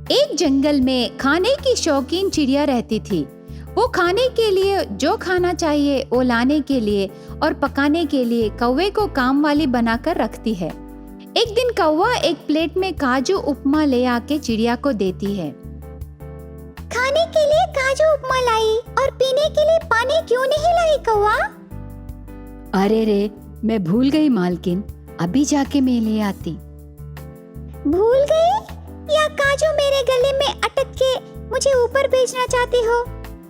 एक जंगल में खाने की शौकीन चिड़िया रहती थी। वो खाने के लिए जो खाना चाहिए वो लाने के लिए और पकाने के लिए कौवे को काम वाली बनाकर रखती है। एक दिन कौवा एक प्लेट में काजू उपमा ले आके चिड़िया को देती है। खाने के लिए काजू उपमा लाई और पीने के लिए पानी क्यों नहीं लाई कौवा? अरे रे, मैं भूल गई मालकिन, अभी जाके मैं ले आती। भूल गई या काजू मेरे गले में अटक के मुझे ऊपर भेजना चाहती हो?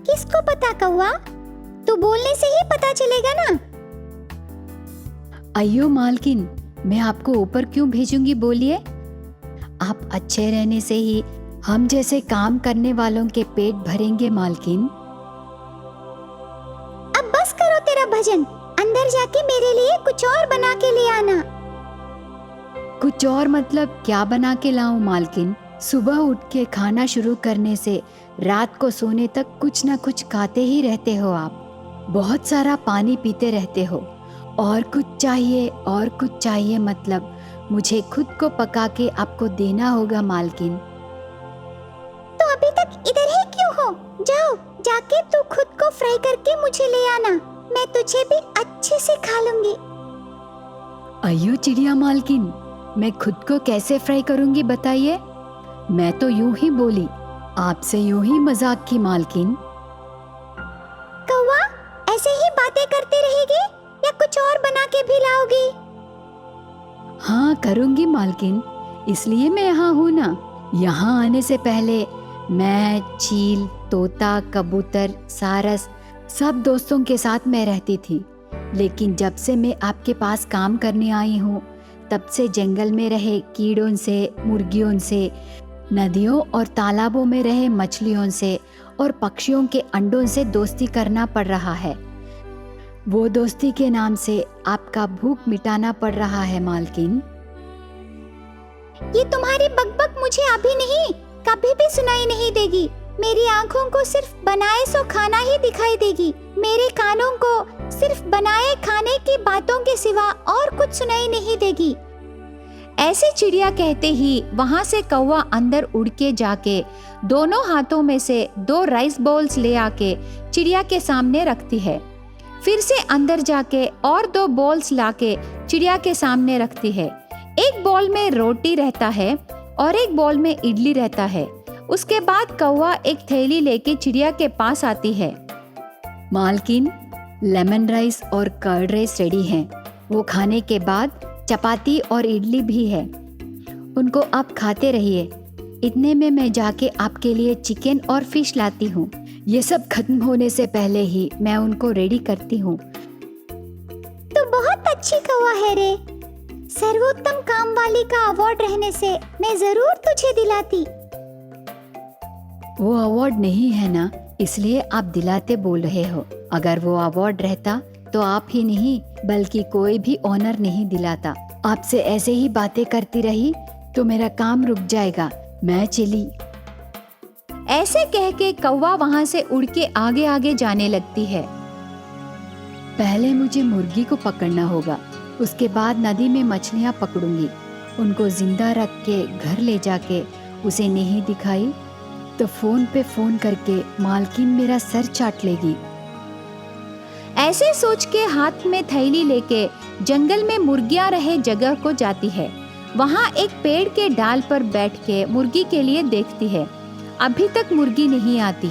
किसको पता कौवा, तू बोलने से ही पता चलेगा ना। अयो मालकिन, मैं आपको ऊपर क्यों भेजूंगी बोलिए? आप अच्छे रहने से ही हम जैसे काम करने वालों के पेट भरेंगे मालकिन। अब बस करो तेरा भजन, अंदर जाके मेरे लिए कुछ और बना के ले आना। कुछ और मतलब क्या बना के लाऊं मालकिन? सुबह उठ के खाना शुरू करने से रात को सोने तक कुछ ना कुछ खाते ही रहते हो आप। बहुत सारा पानी पीते रहते हो। और कुछ चाहिए मतलब मुझे खुद को पका के आपको देना होगा मालकिन। तो अभी तक इधर ही क्यों हो? जाओ, जाके तू खुद को फ्राई करके मुझे ले आना, मैं तुझे भी अच्छे से खा लूंगी। अयो चिड़िया मालकिन, मैं खुद को कैसे फ्राई करूंगी बताइए? मैं तो यूं ही बोली, आपसे यूं ही मजाक की मालकिन। कौवा, ऐसे ही बातें करते रहेगी या कुछ और बना के भी लाओगी? हाँ करूंगी मालकिन, इसलिए मैं यहाँ हूँ ना। यहाँ आने से पहले मैं चील, तोता, कबूतर, सारस सब दोस्तों के साथ मैं रहती थी। लेकिन जब से मैं आपके पास काम करने आई हूँ तब से जंगल में रहे कीड़ों से, मुर्गियों से, नदियों और तालाबों में रहे मछलियों से और पक्षियों के अंडों से दोस्ती करना पड़ रहा है। वो दोस्ती के नाम से आपका भूख मिटाना पड़ रहा है मालकिन। ये तुम्हारी बकबक मुझे अभी नहीं, कभी भी सुनाई नहीं देगी। मेरी आँखों को सिर्फ बनाए सो खाना ही दिखाई देगी। मेरे कानों को सिर्फ बनाए खाने की बातों के सिवा और कुछ सुनाई नहीं देगी। ऐसे चिड़िया कहते ही वहां से कौवा अंदर उड़ के जाके दोनों हाथों में से 2 राइस बॉल्स ले आके चिड़िया के सामने रखती है। फिर से अंदर जाके और 2 बॉल्स लाके चिड़िया के सामने रखती है। एक बॉल में रोटी रहता है और एक बॉल में इडली रहता है। उसके बाद कौवा एक थैली लेके चिड़िया के पास आती है। मालकिन, लेमन राइस और कर्ड राइस रेडी हैं। वो खाने के बाद चपाती और इडली भी है, उनको आप खाते रहिए। इतने में मैं जाके आपके लिए चिकन और फिश लाती हूँ। ये सब खत्म होने से पहले ही मैं उनको रेडी करती हूँ। तू बहुत अच्छी कौवा है रे। सर्वोत्तम काम वाली का अवार्ड रहने से मैं जरूर तुझे दिलाती। वो अवार्ड नहीं है ना, इसलिए आप दिलाते बोल रहे हो। अगर वो अवार्ड रहता तो आप ही नहीं बल्कि कोई भी ऑनर नहीं दिलाता। आपसे ऐसे ही बातें करती रही तो मेरा काम रुक जाएगा। मैं चली। ऐसे कह के कौवा वहां से उड़ के आगे आगे जाने लगती है। पहले मुझे मुर्गी को पकड़ना होगा, उसके बाद नदी में मछलियाँ पकड़ूंगी। उनको जिंदा रख के घर ले जाके उसे नहीं दिखाई तो फोन पे फोन करके मालकिन मेरा सर चाट लेगी। ऐसे सोच के हाथ में थैली लेके जंगल में मुर्गियां रहे जगह को जाती है। वहाँ एक पेड़ के डाल पर बैठ के मुर्गी के लिए देखती है। अभी तक मुर्गी नहीं आती।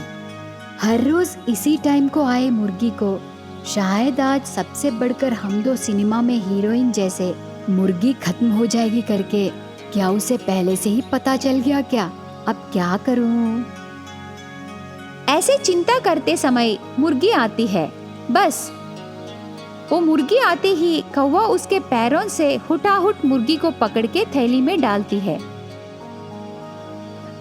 हर रोज इसी टाइम को आए मुर्गी को शायद आज सबसे बढ़कर हम 2 सिनेमा में हीरोइन जैसे मुर्गी खत्म हो जाएगी करके क्या उसे पहले से ही पता चल गया क्या? अब क्या करूं? ऐसे चिंता करते समय मुर्गी आती है। बस वो मुर्गी आते ही कौवा उसके पैरों से हुटाहुट मुर्गी को पकड़ के थैली में डालती है।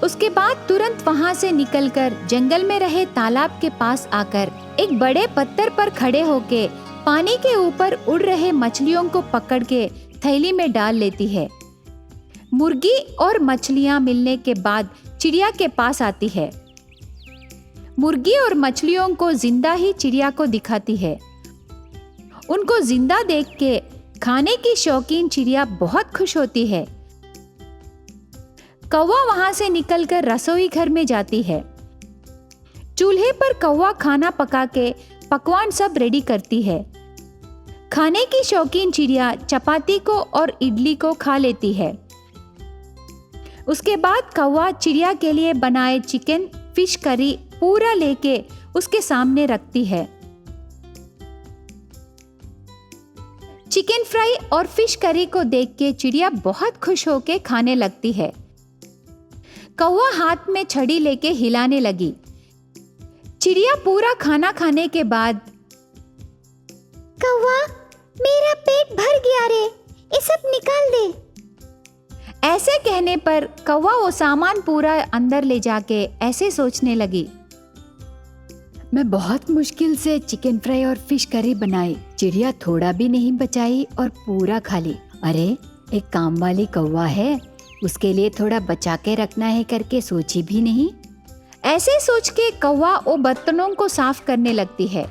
उसके बाद तुरंत वहां से निकलकर जंगल में रहे तालाब के पास आकर एक बड़े पत्थर पर खड़े होके पानी के ऊपर उड़ रहे मछलियों को पकड़ के थैली में डाल लेती है। मुर्गी और मछलियां मिलने के बाद चिड़िया के पास आती है। मुर्गी और मछलियों को जिंदा ही चिड़िया को दिखाती है। उनको जिंदा देख के खाने की शौकीन चिड़िया बहुत खुश होती है। कौवा वहां से निकलकर रसोई घर में जाती है। चूल्हे पर कौवा खाना पका के पकवान सब रेडी करती है। खाने की शौकीन चिड़िया चपाती को और इडली को खा लेती है। उसके बाद कौवा चिड़िया के लिए बनाए चिकन फिश करी पूरा लेके उसके सामने रखती है। चिकन फ्राई और फिश करी को देख के चिड़िया बहुत खुश होके खाने लगती है। कौवा हाथ में छड़ी लेके हिलाने लगी। चिड़िया पूरा खाना खाने के बाद, कौवा, मेरा पेट भर गया रे, ये सब निकाल दे। ऐसे कहने पर कौवा वो सामान पूरा अंदर ले जाके ऐसे सोचने लगी, मैं बहुत मुश्किल से चिकन फ्राई और फिश करी बनाई, चिड़िया थोड़ा भी नहीं बचाई और पूरा खा ली। अरे, एक काम वाली कौवा है, उसके लिए थोड़ा बचा के रखना है करके सोची भी नहीं। ऐसे सोच के कौवा वो बर्तनों को साफ करने लगती है।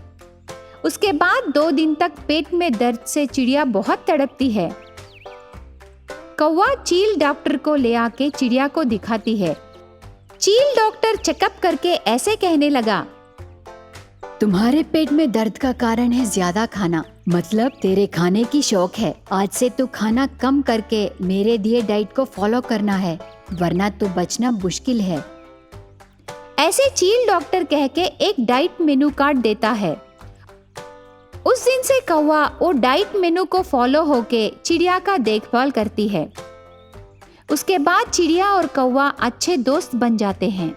उसके बाद 2 दिन तक पेट में दर्द से चिड़िया बहुत तड़पती है। कौवा चील डॉक्टर को ले आके चिड़िया को दिखाती है। चील डॉक्टर चेकअप करके ऐसे कहने लगा, तुम्हारे पेट में दर्द का कारण है ज्यादा खाना, मतलब तेरे खाने की शौक है। आज से तू खाना कम करके मेरे दिए डाइट को फॉलो करना है, वरना तो बचना मुश्किल है। ऐसे चील डॉक्टर कह के एक डाइट मेनू कार्ड देता है। उस दिन से कौवा वो डाइट मेनू को फॉलो होके चिड़िया का देखभाल करती है। उसके बाद चिड़िया और कौवा अच्छे दोस्त बन जाते हैं।